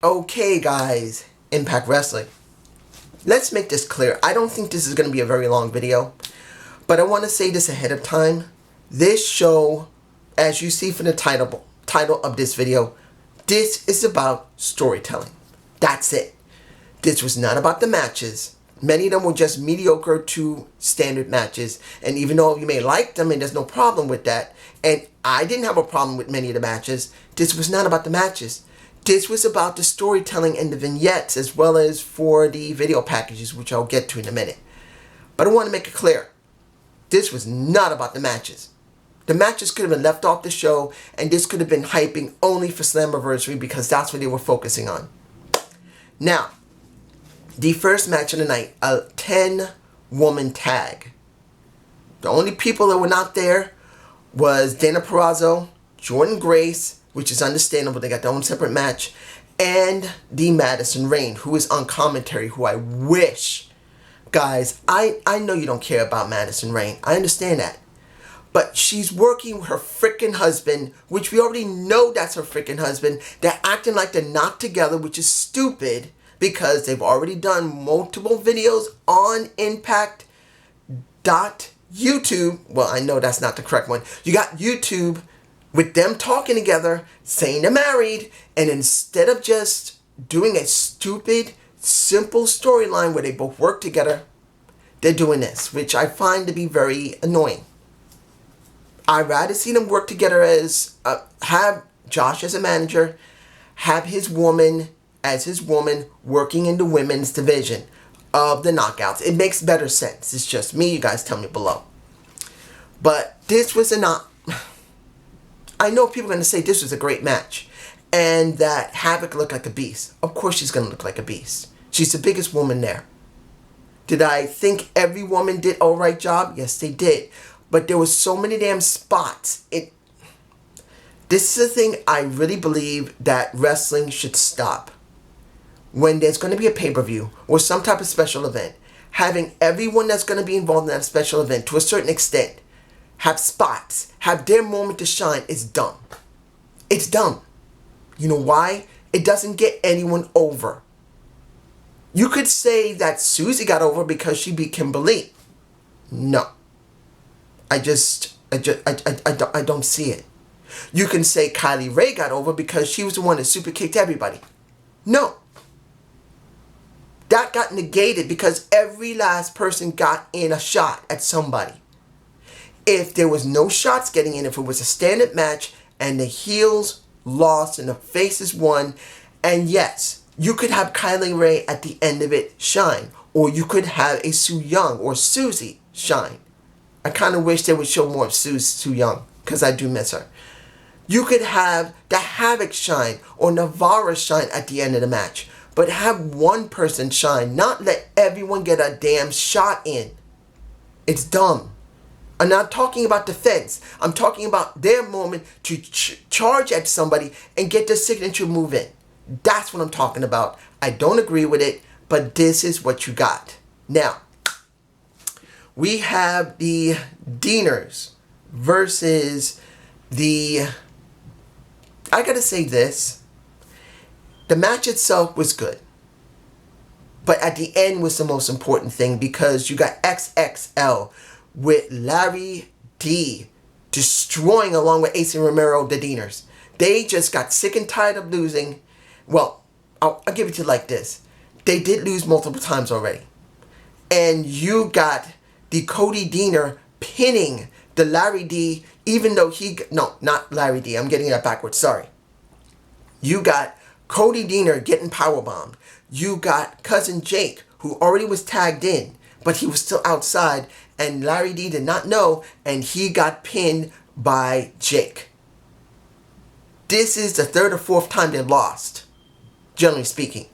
Okay guys, Impact Wrestling. Let's make this clear. I don't think this is going to be a very long video, but I want to say this ahead of time. This show, as you see from the title of this video, this is about storytelling. That's it. This was not about the matches. Many of them were just mediocre to standard matches, and even though you may like them and there's no problem with that, and I didn't have a problem with many of the matches, this was not about the matches. This was about the storytelling and the vignettes, as well as for the video packages, which I'll get to in a minute. But I want to make it clear, this was not about the matches. The matches could have been left off the show, and this could have been hyping only for Slammiversary because that's what they were focusing on. Now, the first match of the night, a 10-woman tag. The only people that were not there was Dana Purrazzo, Jordan Grace, which is understandable, they got their own separate match, and the Madison Rayne, who is on commentary, who I wish, guys, I know you don't care about Madison Rayne, I understand that, but she's working with her freaking husband, which we already know that's her freaking husband. They're acting like they're not together, which is stupid, because they've already done multiple videos on Impact.YouTube, well, I know that's not the correct one, you got YouTube, with them talking together, saying they're married, and instead of just doing a stupid, simple storyline where they both work together, they're doing this, which I find to be very annoying. I'd rather see them work together as, have Josh as a manager, have his woman as his woman working in the women's division of the Knockouts. It makes better sense. It's just me, you guys tell me below. But this was not. I know people are going to say this was a great match and that Havoc looked like a beast. Of course she's going to look like a beast. She's the biggest woman there. Did I think every woman did all right job? Yes, they did. But there was so many damn spots. This is a thing I really believe that wrestling should stop. When there's going to be a pay-per-view or some type of special event, having everyone that's going to be involved in that special event to a certain extent have spots, have their moment to shine, is dumb. It's dumb. You know why? It doesn't get anyone over. You could say that Susie got over because she beat Kimberly. No. I don't see it. You can say Kylie Ray got over because she was the one that super kicked everybody. No. That got negated because every last person got in a shot at somebody. If there was no shots getting in, if it was a standard match and the heels lost and the faces won, and yes, you could have Kylie Ray at the end of it shine, or you could have a Su Yung or Susie shine. I kind of wish they would show more of Su Yung because I do miss her. You could have the Havoc shine or Navarra shine at the end of the match, but have one person shine, not let everyone get a damn shot in. It's dumb. I'm not talking about defense. I'm talking about their moment to charge at somebody and get their signature move in. That's what I'm talking about. I don't agree with it, but this is what you got. Now, we have the Deaners versus the... I gotta say this. The match itself was good. But at the end was the most important thing because you got XXL with Larry D destroying, along with Ace and Romero, the Deaners. They just got sick and tired of losing. Well, I'll give it to you like this. They did lose multiple times already. And you got the Cody Deaner pinning the Larry D, even though no, not Larry D. I'm getting that backwards. Sorry. You got Cody Deaner getting powerbombed. You got Cousin Jake, who already was tagged in, but he was still outside, and Larry D did not know, and he got pinned by Jake. This is the third or fourth time they lost, generally speaking.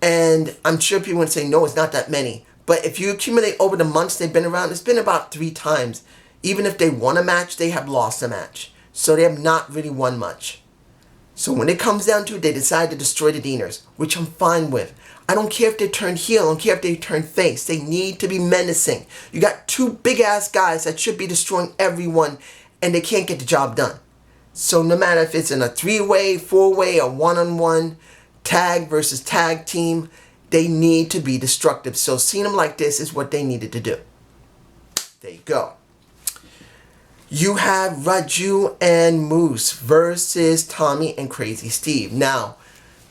And I'm sure people would say, no, it's not that many. But if you accumulate over the months they've been around, it's been about 3 times. Even if they won a match, they have lost a match. So they have not really won much. So when it comes down to it, they decide to destroy the Deaners, which I'm fine with. I don't care if they turn heel, I don't care if they turn face. They need to be menacing. You got 2 big-ass guys that should be destroying everyone, and they can't get the job done. So no matter if it's in a 3-way, 4-way, or one-on-one, tag versus tag team, they need to be destructive. So seeing them like this is what they needed to do. There you go. You have Raju and Moose versus Tommy and Crazy Steve. Now,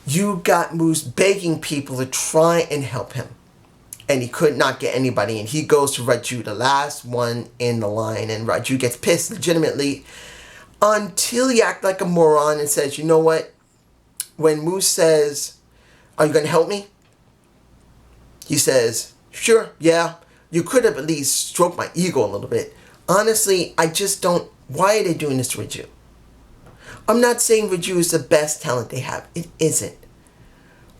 you got Moose begging people to try and help him. And he could not get anybody. And he goes to Raju, the last one in the line. And Raju gets pissed legitimately until he acts like a moron and says, you know what? When Moose says, are you going to help me? He says, sure, yeah. You could have at least stroked my ego a little bit. Honestly, I just don't... Why are they doing this to Raju? I'm not saying Raju is the best talent they have. It isn't.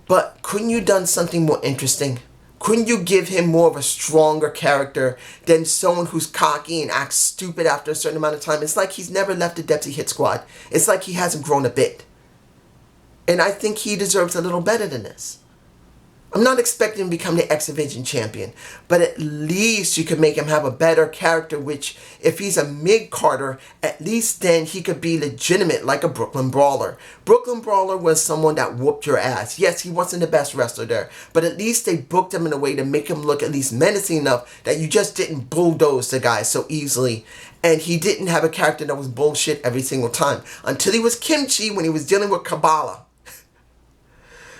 But couldn't you done something more interesting? Couldn't you give him more of a stronger character than someone who's cocky and acts stupid after a certain amount of time? It's like he's never left the Dempsey Hit Squad. It's like he hasn't grown a bit. And I think he deserves a little better than this. I'm not expecting him to become the X Division champion, but at least you could make him have a better character, which if he's a mid-carder, at least then he could be legitimate like a Brooklyn Brawler. Brooklyn Brawler was someone that whooped your ass. Yes, he wasn't the best wrestler there, but at least they booked him in a way to make him look at least menacing enough that you just didn't bulldoze the guy so easily. And he didn't have a character that was bullshit every single time. Until he was Kimchi when he was dealing with Kabbalah.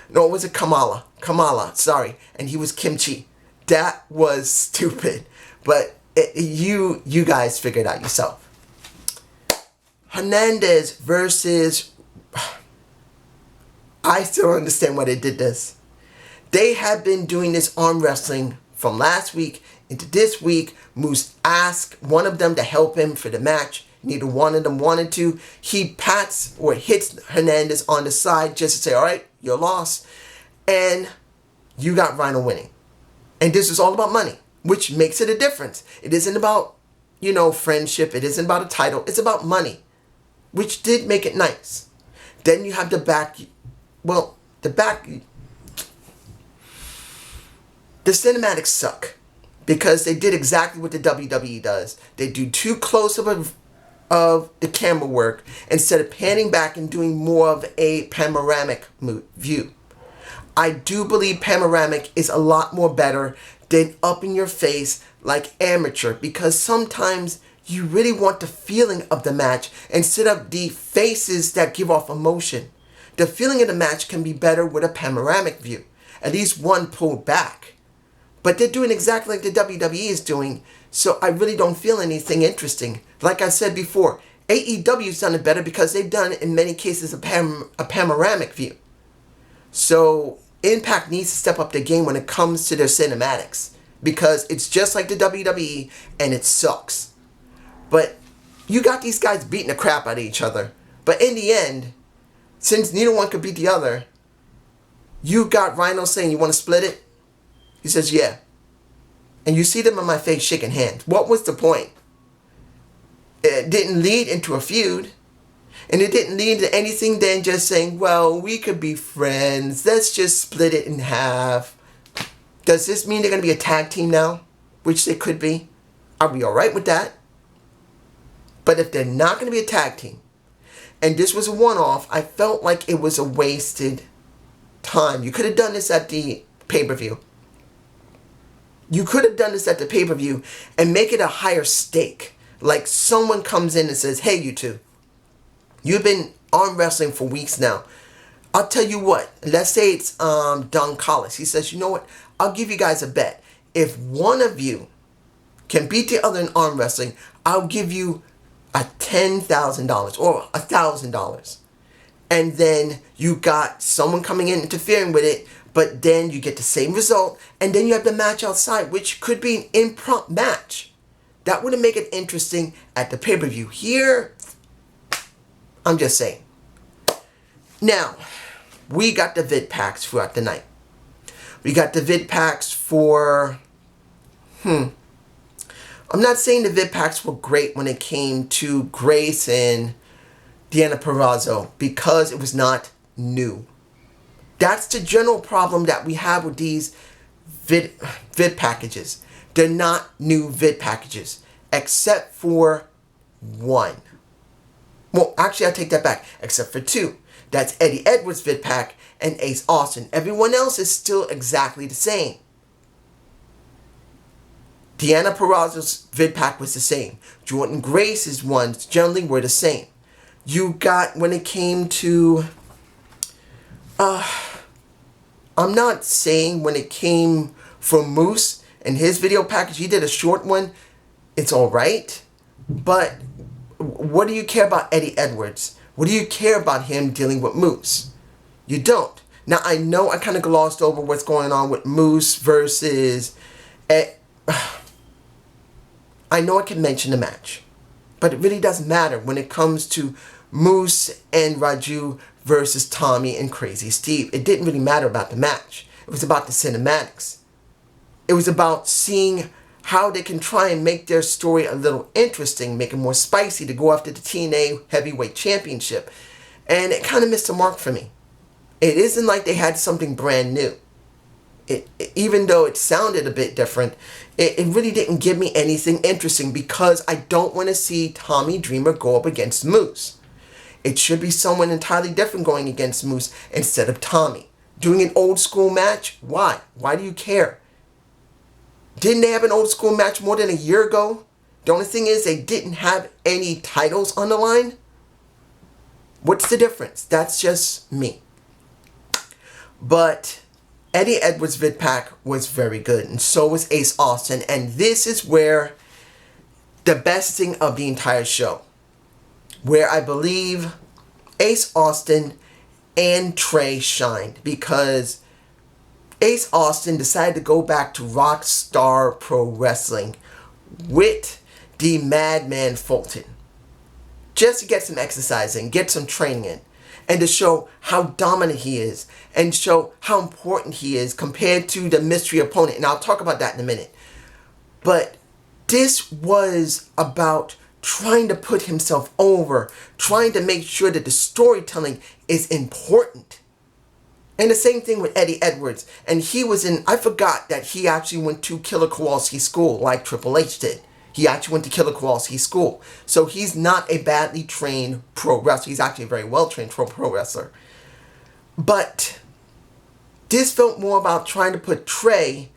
No, it was Kamala, sorry. And he was Kimchi. That was stupid. But you guys figured it out yourself. Hernandez versus... I still don't understand why they did this. They have been doing this arm wrestling from last week into this week. Moose asked one of them to help him for the match. Neither one of them wanted to. He pats or hits Hernandez on the side just to say, all right, you're lost. And you got Rhino winning. And this is all about money, which makes it a difference. It isn't about, friendship. It isn't about a title. It's about money, which did make it nice. Then you have the back. Well, the cinematics suck because they did exactly what the WWE does. They do too close of the camera work instead of panning back and doing more of a panoramic view. I do believe panoramic is a lot more better than up in your face like amateur, because sometimes you really want the feeling of the match instead of the faces that give off emotion. The feeling of the match can be better with a panoramic view, at least one pulled back. But they're doing exactly like the WWE is doing, so I really don't feel anything interesting. Like I said before, AEW's done it better because they've done, in many cases, a panoramic view. So Impact needs to step up their game when it comes to their cinematics, because it's just like the WWE and it sucks. But you got these guys beating the crap out of each other. But in the end, since neither one could beat the other, you got Rhino saying, you want to split it? He says, yeah. And you see them in my face shaking hands. What was the point? It didn't lead into a feud. And it didn't lead to anything than just saying, well, we could be friends. Let's just split it in half. Does this mean they're going to be a tag team now? Which they could be. Are we alright with that? But if they're not going to be a tag team, and this was a one-off, I felt like it was a wasted time. You could have done this at the pay-per-view. You could have done this at the pay-per-view and make it a higher stake. Like someone comes in and says, hey, you two, you've been arm wrestling for weeks now. I'll tell you what. Let's say it's Don Collis. He says, you know what? I'll give you guys a bet. If one of you can beat the other in arm wrestling, I'll give you $10,000 or $1,000. And then you got someone coming in interfering with it, but then you get the same result, and then you have the match outside, which could be an impromptu match. That would make it interesting at the pay-per-view. Here, I'm just saying. Now, we got the vid packs throughout the night. We got the vid packs for... I'm not saying the vid packs were great when it came to Grace and Deanna Purrazzo, because it was not new. That's the general problem that we have with these vid packages. They're not new vid packages, except for one. Well, actually, I take that back, except for two. That's Eddie Edwards' vid pack and Ace Austin. Everyone else is still exactly the same. Deanna Purrazzo's vid pack was the same. Jordan Grace's ones generally were the same. You got, when it came to, I'm not saying when it came from Moose and his video package, he did a short one, it's alright. But what do you care about Eddie Edwards? What do you care about him dealing with Moose? You don't. Now, I know I kind of glossed over what's going on with Moose versus... I know I can mention the match, but it really doesn't matter when it comes to Moose and Raju versus Tommy and Crazy Steve. It didn't really matter about the match. It was about the cinematics. It was about seeing how they can try and make their story a little interesting, make it more spicy to go after the TNA Heavyweight Championship. And it kind of missed the mark for me. It isn't like they had something brand new. Even though it sounded a bit different, it really didn't give me anything interesting because I don't want to see Tommy Dreamer go up against Moose. It should be someone entirely different going against Moose instead of Tommy. Doing an old school match? Why? Why do you care? Didn't they have an old school match more than a year ago? The only thing is they didn't have any titles on the line. What's the difference? That's just me. But Eddie Edwards' vid pack was very good, and so was Ace Austin. And this is where the best thing of the entire show, where I believe Ace Austin and Trey shined, because Ace Austin decided to go back to Rockstar Pro Wrestling with the Madman Fulton just to get some exercise in, get some training in, and to show how dominant he is and show how important he is compared to the mystery opponent. And I'll talk about that in a minute. But this was about trying to put himself over, trying to make sure that the storytelling is important. And the same thing with Eddie Edwards. And he was in, I forgot that he actually went to Killer Kowalski's school like Triple H did. He actually went to Killer Kowalski's school. So he's not a badly trained pro wrestler. He's actually a very well-trained pro wrestler. But this felt more about trying to put Trey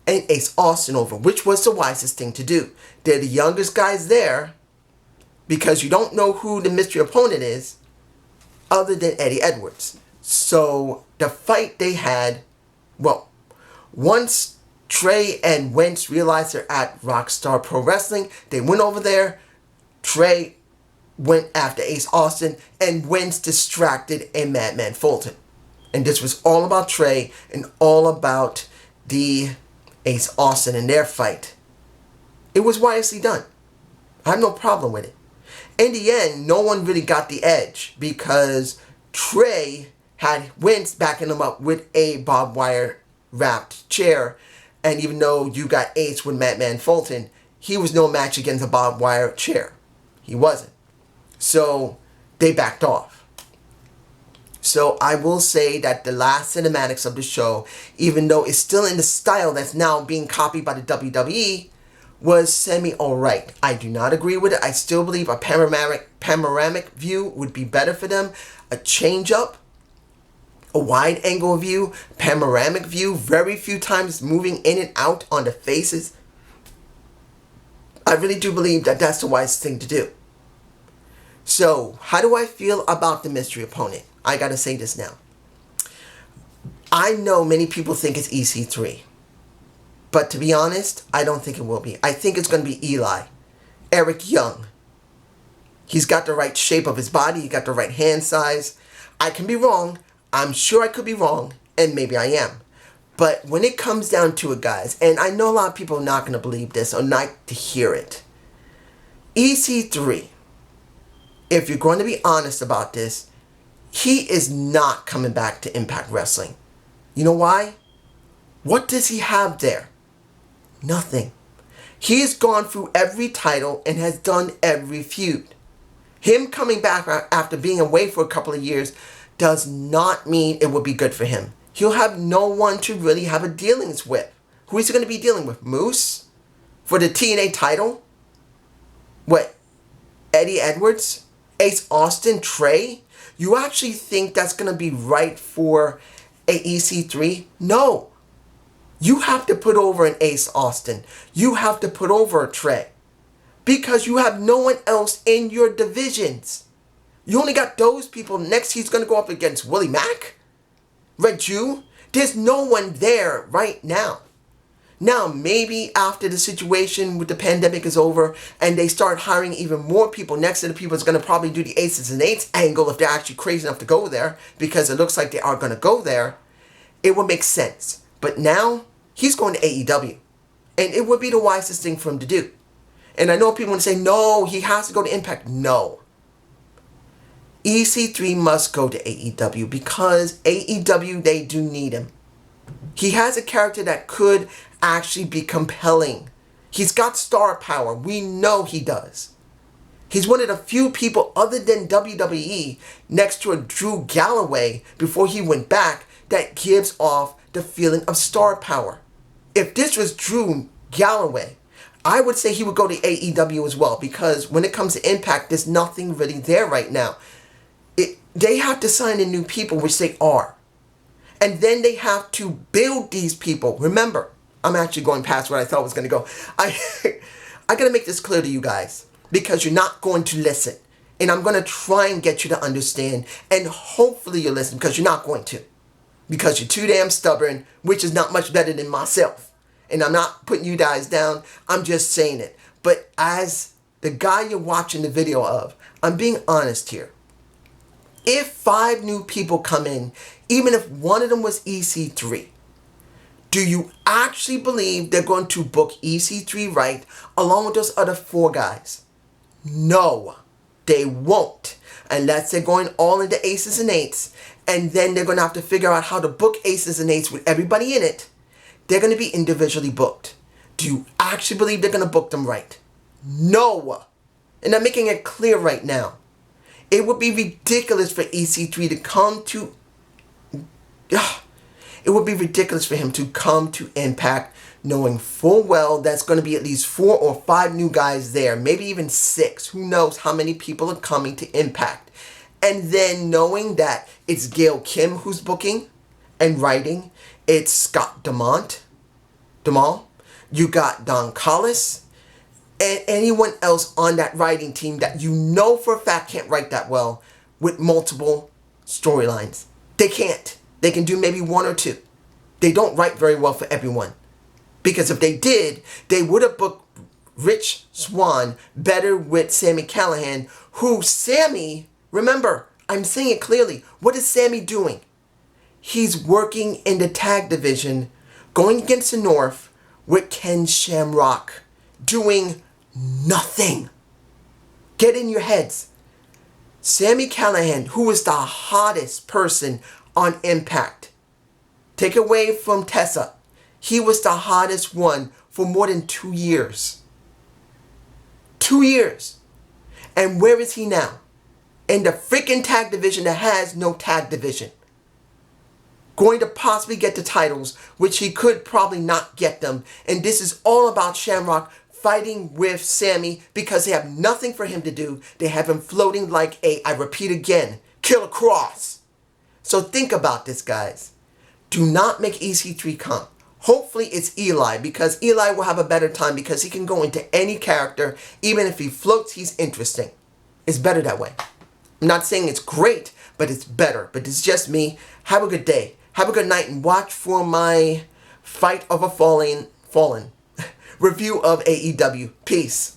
and Ace Austin over, which was the wisest thing to do. They're the youngest guys there because you don't know who the mystery opponent is other than Eddie Edwards. So the fight they had, well, once Trey and Wentz realized they're at Rockstar Pro Wrestling, they went over there. Trey went after Ace Austin, and Wentz distracted a Madman Fulton. And this was all about Trey and all about the Ace Austin and their fight. It was wisely done. I have no problem with it. In the end, no one really got the edge because Trey had Wentz backing him up with a barbed wire wrapped chair. And even though you got Ace with Madman Fulton, he was no match against a barbed wire chair. He wasn't. So they backed off. So I will say that the last cinematics of the show, even though it's still in the style that's now being copied by the WWE, was semi-alright. I do not agree with it. I still believe a panoramic view would be better for them. A change-up, a wide angle view, panoramic view, very few times moving in and out on the faces. I really do believe that that's the wisest thing to do. So, how do I feel about the mystery opponent? I gotta say this now. I know many people think it's EC3. But to be honest, I don't think it will be. I think it's going to be Eli. Eric Young. He's got the right shape of his body. He's got the right hand size. I can be wrong. I'm sure I could be wrong. And maybe I am. But when it comes down to it, guys, and I know a lot of people are not going to believe this or not to hear it. EC3, if you're going to be honest about this, he is not coming back to Impact Wrestling. You know why? What does he have there? Nothing. He has gone through every title and has done every feud. Him coming back after being away for a couple of years does not mean it will be good for him. He'll have no one to really have a dealings with. Who is he going to be dealing with? Moose? For the TNA title? What? Eddie Edwards? Ace Austin, Trey, you actually think that's going to be right for a EC3? No. You have to put over an Ace Austin. You have to put over a Trey. Because you have no one else in your divisions. You only got those people. Next, he's going to go up against Willie Mack, Red Jew. There's no one there right now. Now, maybe after the situation with the pandemic is over and they start hiring even more people next to the people that's going to probably do the aces and eights angle if they're actually crazy enough to go there, because it looks like they are going to go there, it would make sense. But now, he's going to AEW. And it would be the wisest thing for him to do. And I know people want to say, no, he has to go to Impact. No. EC3 must go to AEW because AEW, they do need him. He has a character that could actually be compelling. He's got star power. We know he does. He's one of the few people other than WWE next to a Drew Galloway before he went back that gives off the feeling of star power. If this was Drew Galloway, I would say he would go to AEW as well, because when it comes to Impact, there's nothing really there right now. They have to sign in new people, which they are. And then they have to build these people. Remember, I'm actually going past where I thought it was going to go. I got to make this clear to you guys, because you're not going to listen. And I'm going to try and get you to understand. And hopefully you'll listen, because you're not going to. Because you're too damn stubborn, which is not much better than myself. And I'm not putting you guys down. I'm just saying it. But as the guy you're watching the video of, I'm being honest here. If 5 new people come in, even if one of them was EC3, do you actually believe they're going to book EC3 right along with those other 4 guys? No, they won't. Unless they're going all into aces and eights, and then they're going to have to figure out how to book aces and eights with everybody in it. They're going to be individually booked. Do you actually believe they're going to book them right? No. And I'm making it clear right now. It would be ridiculous for EC3 to come to... It would be ridiculous for him to come to Impact knowing full well that's going to be at least 4 or 5 new guys there. Maybe even 6. Who knows how many people are coming to Impact. And then knowing that it's Gail Kim who's booking and writing. It's Scott Damal. You got Don Callis. And anyone else on that writing team that you know for a fact can't write that well with multiple storylines. They can't. They can do maybe 1 or 2. They don't write very well for everyone. Because if they did, they would have booked Rich Swann better with Sami Callihan, who Sami, remember, I'm saying it clearly, what is Sami doing? He's working in the tag division, going against the North with Ken Shamrock, doing nothing. Get in your heads. Sami Callihan, who is the hottest person on Impact. Take away from Tessa. He was the hottest one for more than 2 years. 2 years. And where is he now? In the freaking tag division that has no tag division. Going to possibly get the titles, which he could probably not get them. And this is all about Shamrock fighting with Sami because they have nothing for him to do. They have him floating like I repeat again, Killer Cross. So think about this, guys. Do not make EC3 come. Hopefully it's Eli, because Eli will have a better time because he can go into any character. Even if he floats, he's interesting. It's better that way. I'm not saying it's great, but it's better. But it's just me. Have a good day. Have a good night, and watch for my Fight of a Fallen review of AEW. Peace.